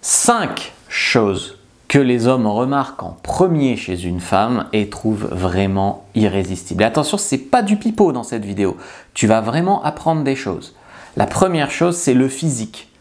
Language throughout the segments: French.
5 choses que les hommes remarquent en premier chez une femme et trouvent vraiment irrésistibles. Et attention, ce n'est pas du pipeau dans cette vidéo. Tu vas vraiment apprendre des choses. La première chose, c'est le physique,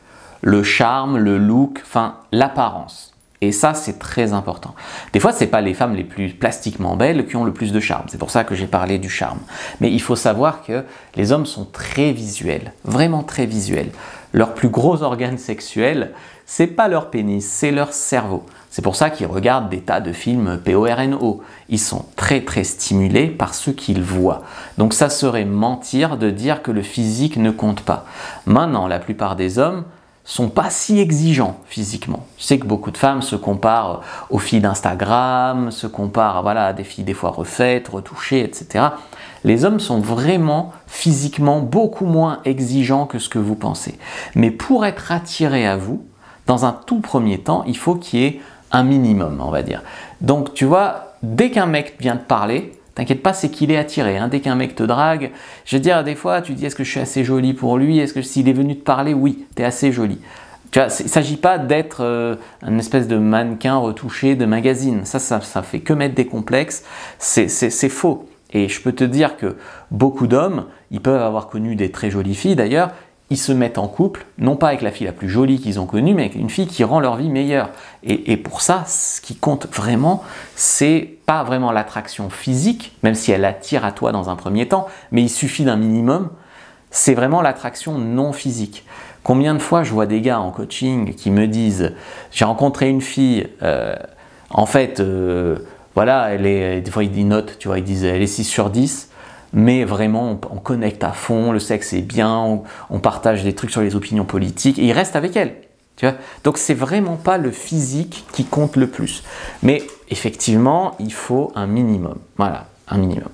le charme, le look, enfin l'apparence. Et ça, c'est très important. Des fois, ce n'est pas les femmes les plus plastiquement belles qui ont le plus de charme. C'est pour ça que j'ai parlé du charme. Mais il faut savoir que les hommes sont très visuels, vraiment très visuels. Leur plus gros organe sexuel, c'est pas leur pénis, c'est leur cerveau. C'est pour ça qu'ils regardent des tas de films porno. Ils sont très très stimulés par ce qu'ils voient. Donc ça serait mentir de dire que le physique ne compte pas. Maintenant, la plupart des hommes sont pas si exigeants physiquement. Je sais que beaucoup de femmes se comparent aux filles d'Instagram, se comparent voilà, à des filles des fois refaites, retouchées, etc. Les hommes sont vraiment physiquement beaucoup moins exigeants que ce que vous pensez. Mais pour être attirés à vous, dans un tout premier temps, il faut qu'il y ait un minimum, on va dire. Donc tu vois, dès qu'un mec vient te parler, t'inquiète pas, c'est qu'il est attiré. Dès qu'un mec te drague, je veux dire, des fois, tu dis, est-ce que je suis assez jolie pour lui? Est-ce que s'il est venu te parler, oui, tu es assez jolie. Tu vois, il ne s'agit pas d'être une espèce de mannequin retouché de magazine. Ça fait que mettre des complexes. C'est faux. Et je peux te dire que beaucoup d'hommes, ils peuvent avoir connu des très jolies filles d'ailleurs, ils se mettent en couple, non pas avec la fille la plus jolie qu'ils ont connue, mais avec une fille qui rend leur vie meilleure. Et pour ça, ce qui compte vraiment, c'est pas vraiment l'attraction physique, même si elle attire à toi dans un premier temps, mais il suffit d'un minimum, c'est vraiment l'attraction non physique. Combien de fois je vois des gars en coaching qui me disent « j'ai rencontré une fille, en fait, voilà, elle est, des fois ils notent, tu vois, ils disent « elle est 6 sur 10 », mais vraiment on connecte à fond, le sexe est bien, on partage des trucs sur les opinions politiques et il reste avec elle. Tu vois, donc c'est vraiment pas le physique qui compte le plus. Mais effectivement, il faut un minimum. Voilà, un minimum.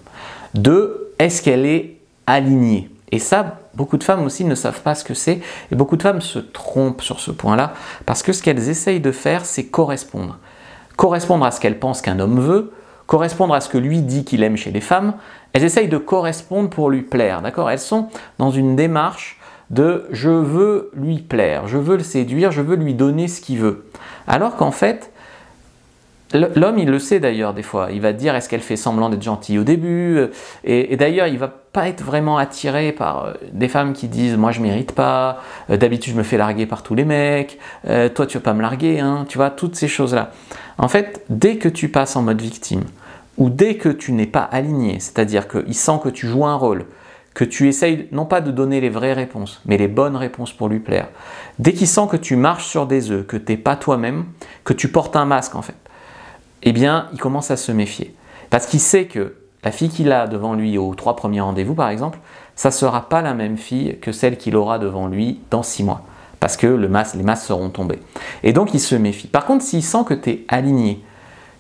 2, est-ce qu'elle est alignée? Et ça, beaucoup de femmes aussi ne savent pas ce que c'est et beaucoup de femmes se trompent sur ce point-là parce que ce qu'elles essayent de faire, c'est correspondre. Correspondre à ce qu'elles pensent qu'un homme veut, correspondre à ce que lui dit qu'il aime chez les femmes. Elles essayent de correspondre pour lui plaire, d'accord? Elles sont dans une démarche de « je veux lui plaire, je veux le séduire, je veux lui donner ce qu'il veut ». Alors qu'en fait, l'homme, il le sait d'ailleurs des fois, il va dire est-ce qu'elle fait semblant d'être gentille au début, et d'ailleurs il ne va pas être vraiment attiré par des femmes qui disent « moi je ne mérite pas, d'habitude je me fais larguer par tous les mecs, toi tu ne vas pas me larguer, hein, tu vois, toutes ces choses-là ». En fait, dès que tu passes en mode victime, ou dès que tu n'es pas aligné, c'est-à-dire qu'il sent que tu joues un rôle, que tu essayes non pas de donner les vraies réponses, mais les bonnes réponses pour lui plaire, dès qu'il sent que tu marches sur des œufs, que tu n'es pas toi-même, que tu portes un masque en fait, eh bien il commence à se méfier. Parce qu'il sait que la fille qu'il a devant lui aux 3 premiers rendez-vous par exemple, ça ne sera pas la même fille que celle qu'il aura devant lui dans 6 mois. Parce que les masques seront tombés. Et donc il se méfie. Par contre, s'il sent que tu es aligné,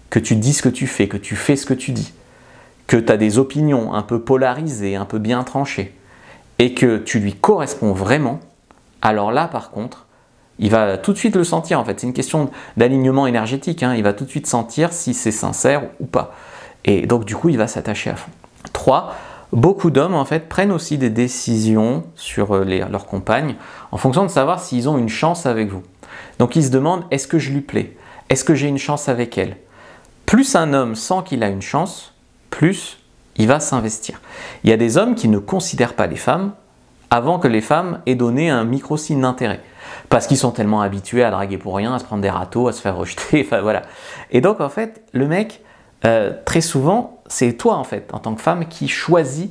que tu dis ce que tu fais ce que tu dis, que tu as des opinions un peu polarisées, un peu bien tranchées, et que tu lui corresponds vraiment, alors là par contre, il va tout de suite le sentir en fait. C'est une question d'alignement énergétique, hein. Il va tout de suite sentir si c'est sincère ou pas. Et donc du coup, il va s'attacher à fond. 3, beaucoup d'hommes en fait prennent aussi des décisions sur leurs compagnes en fonction de savoir s'ils ont une chance avec vous. Donc ils se demandent, est-ce que je lui plais? Est-ce que j'ai une chance avec elle? Plus un homme sent qu'il a une chance, plus il va s'investir. Il y a des hommes qui ne considèrent pas les femmes avant que les femmes aient donné un micro-signe d'intérêt. Parce qu'ils sont tellement habitués à draguer pour rien, à se prendre des râteaux, à se faire rejeter, enfin voilà. Et donc en fait, le mec, très souvent, c'est toi en fait, en tant que femme, qui choisis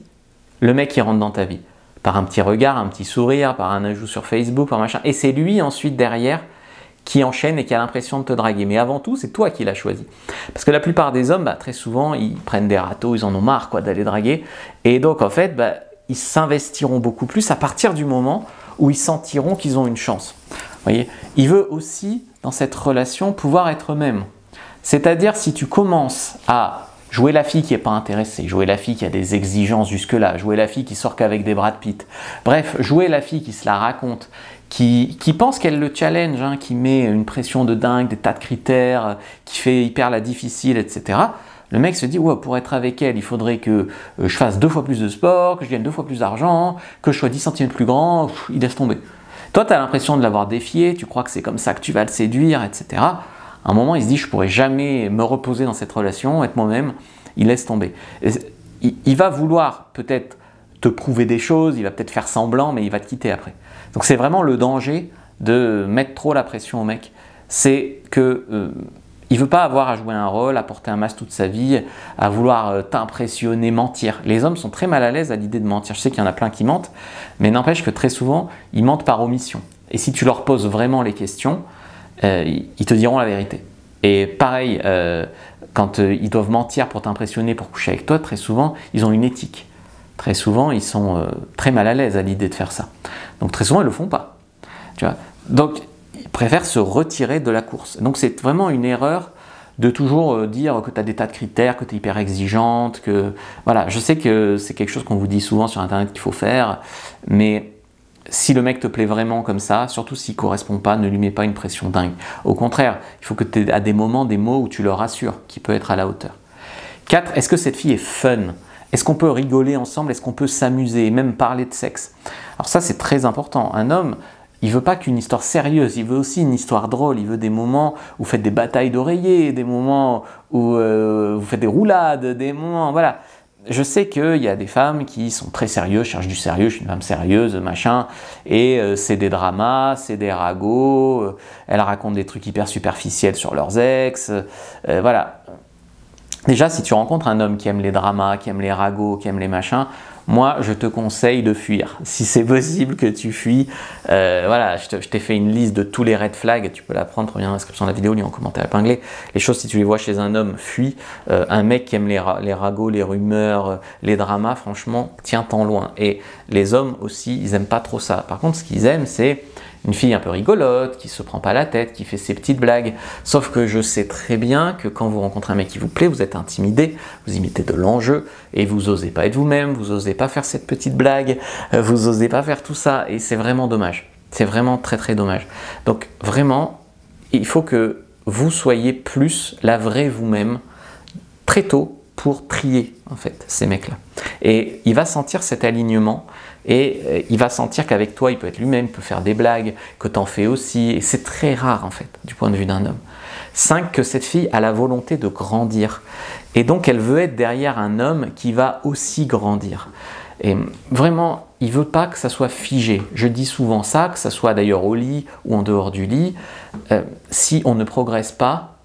le mec qui rentre dans ta vie. Par un petit regard, un petit sourire, par un ajout sur Facebook, par machin. Et c'est lui ensuite derrière qui enchaîne et qui a l'impression de te draguer. Mais avant tout, c'est toi qui l'as choisi. Parce que la plupart des hommes, très souvent, ils prennent des râteaux, ils en ont marre d'aller draguer. Et donc, en fait, ils s'investiront beaucoup plus à partir du moment où ils sentiront qu'ils ont une chance. Vous voyez, il veut aussi, dans cette relation, pouvoir être eux-mêmes. C'est-à-dire, si tu commences à jouer la fille qui n'est pas intéressée, jouer la fille qui a des exigences jusque-là, jouer la fille qui sort qu'avec des Brad Pitt, bref, jouer la fille qui se la raconte, qui pense qu'elle le challenge, hein, qui met une pression de dingue, des tas de critères, qui fait hyper la difficile, etc. Le mec se dit, ouais, pour être avec elle, il faudrait que je fasse 2 fois plus de sport, que je gagne 2 fois plus d'argent, que je sois 10 cm plus grand, il laisse tomber. Toi, tu as l'impression de l'avoir défié, tu crois que c'est comme ça que tu vas le séduire, etc. À un moment, il se dit, je pourrais jamais me reposer dans cette relation, être moi-même, il laisse tomber. Il va vouloir peut-être te prouver des choses, il va peut-être faire semblant, mais il va te quitter après. Donc c'est vraiment le danger de mettre trop la pression au mec. C'est que il ne veut pas avoir à jouer un rôle, à porter un masque toute sa vie, à vouloir t'impressionner, mentir. Les hommes sont très mal à l'aise à l'idée de mentir. Je sais qu'il y en a plein qui mentent, mais n'empêche que très souvent, ils mentent par omission. Et si tu leur poses vraiment les questions, ils te diront la vérité. Et pareil, quand ils doivent mentir pour t'impressionner, pour coucher avec toi, très souvent, ils ont une éthique. Très souvent, ils sont très mal à l'aise à l'idée de faire ça. Donc très souvent, ils ne le font pas. Tu vois. Donc, ils préfèrent se retirer de la course. Donc c'est vraiment une erreur de toujours dire que tu as des tas de critères, que tu es hyper exigeante, que... Voilà, je sais que c'est quelque chose qu'on vous dit souvent sur Internet qu'il faut faire, mais si le mec te plaît vraiment comme ça, surtout s'il ne correspond pas, ne lui mets pas une pression dingue. Au contraire, il faut que tu aies à des moments des mots où tu le rassures, qui peut être à la hauteur. 4. Est-ce que cette fille est fun ? Est-ce qu'on peut rigoler ensemble? Est-ce qu'on peut s'amuser et même parler de sexe? Alors ça, c'est très important. Un homme, il veut pas qu'une histoire sérieuse, il veut aussi une histoire drôle. Il veut des moments où vous faites des batailles d'oreillers, des moments où vous faites des roulades, des moments... Voilà. Je sais qu'il y a des femmes qui sont très sérieuses, cherchent du sérieux, je suis une femme sérieuse, machin, et c'est des dramas, c'est des ragots, elles racontent des trucs hyper superficiels sur leurs ex, voilà. Déjà, si tu rencontres un homme qui aime les dramas, qui aime les ragots, qui aime les machins, moi, je te conseille de fuir. Si c'est possible que tu fuis, voilà, je t'ai fait une liste de tous les red flags, tu peux la prendre, reviens dans la description de la vidéo, lien en commentaire épinglé. Les choses, si tu les vois chez un homme, fuis. Un mec qui aime les ragots, les rumeurs, les dramas, franchement, tiens-t'en loin. Et les hommes aussi, ils n'aiment pas trop ça. Par contre, ce qu'ils aiment, c'est une fille un peu rigolote, qui se prend pas la tête, qui fait ses petites blagues. Sauf que je sais très bien que quand vous rencontrez un mec qui vous plaît, vous êtes intimidé, vous y mettez de l'enjeu et vous osez pas être vous-même, vous osez pas faire cette petite blague, vous osez pas faire tout ça et c'est vraiment dommage. C'est vraiment très très dommage. Donc vraiment, il faut que vous soyez plus la vraie vous-même très tôt pour trier en fait ces mecs-là. Et il va sentir cet alignement et il va sentir qu'avec toi, il peut être lui-même, il peut faire des blagues, que tu en fais aussi. Et c'est très rare en fait, du point de vue d'un homme. 5. Que cette fille a la volonté de grandir. Et donc, elle veut être derrière un homme qui va aussi grandir. Et vraiment, il ne veut pas que ça soit figé. Je dis souvent ça, que ça soit d'ailleurs au lit ou en dehors du lit. Si on ne progresse pas,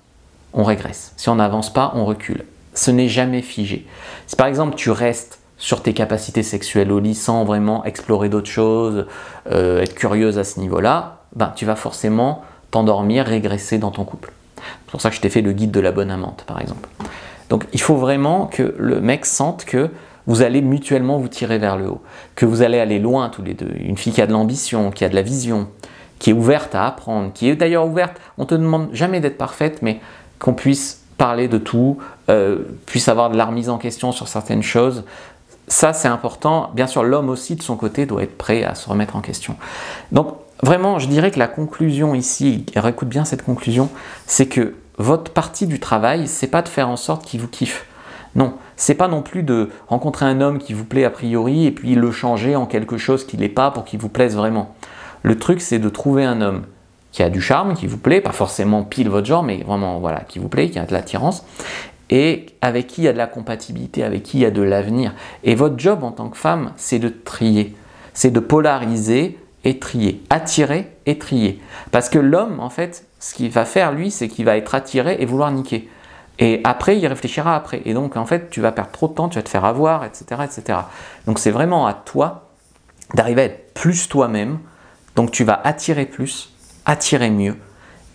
on régresse. Si on n'avance pas, on recule. Ce n'est jamais figé. Si par exemple, tu restes sur tes capacités sexuelles au lit sans vraiment explorer d'autres choses, être curieuse à ce niveau-là, ben, tu vas forcément t'endormir, régresser dans ton couple. C'est pour ça que je t'ai fait le guide de la bonne amante, par exemple. Donc il faut vraiment que le mec sente que vous allez mutuellement vous tirer vers le haut, que vous allez aller loin tous les deux. Une fille qui a de l'ambition, qui a de la vision, qui est ouverte à apprendre, qui est d'ailleurs ouverte, on ne te demande jamais d'être parfaite, mais qu'on puisse parler de tout, puisse avoir de la remise en question sur certaines choses. Ça, c'est important. Bien sûr, l'homme aussi, de son côté, doit être prêt à se remettre en question. Donc, vraiment, je dirais que la conclusion ici, et écoute bien cette conclusion, c'est que votre partie du travail, c'est pas de faire en sorte qu'il vous kiffe. Non, c'est pas non plus de rencontrer un homme qui vous plaît a priori et puis le changer en quelque chose qui l'est pas pour qu'il vous plaise vraiment. Le truc, c'est de trouver un homme qui a du charme, qui vous plaît, pas forcément pile votre genre, mais vraiment, voilà, qui vous plaît, qui a de l'attirance, et avec qui il y a de la compatibilité, avec qui il y a de l'avenir. Et votre job en tant que femme, c'est de trier, c'est de polariser et trier, attirer et trier. Parce que l'homme, en fait, ce qu'il va faire, lui, c'est qu'il va être attiré et vouloir niquer. Et après, il réfléchira après. Et donc, en fait, tu vas perdre trop de temps, tu vas te faire avoir, etc. etc. Donc, c'est vraiment à toi d'arriver à être plus toi-même. Donc, tu vas attirer plus, attirer mieux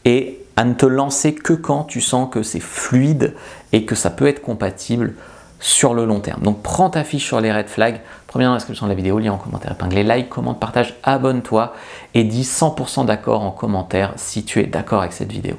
et à ne te lancer que quand tu sens que c'est fluide et que ça peut être compatible sur le long terme. Donc prends ta fiche sur les red flags, prends bien dans la description de la vidéo, lien en commentaire épinglé, like, commente, partage, abonne-toi et dis 100% d'accord en commentaire si tu es d'accord avec cette vidéo.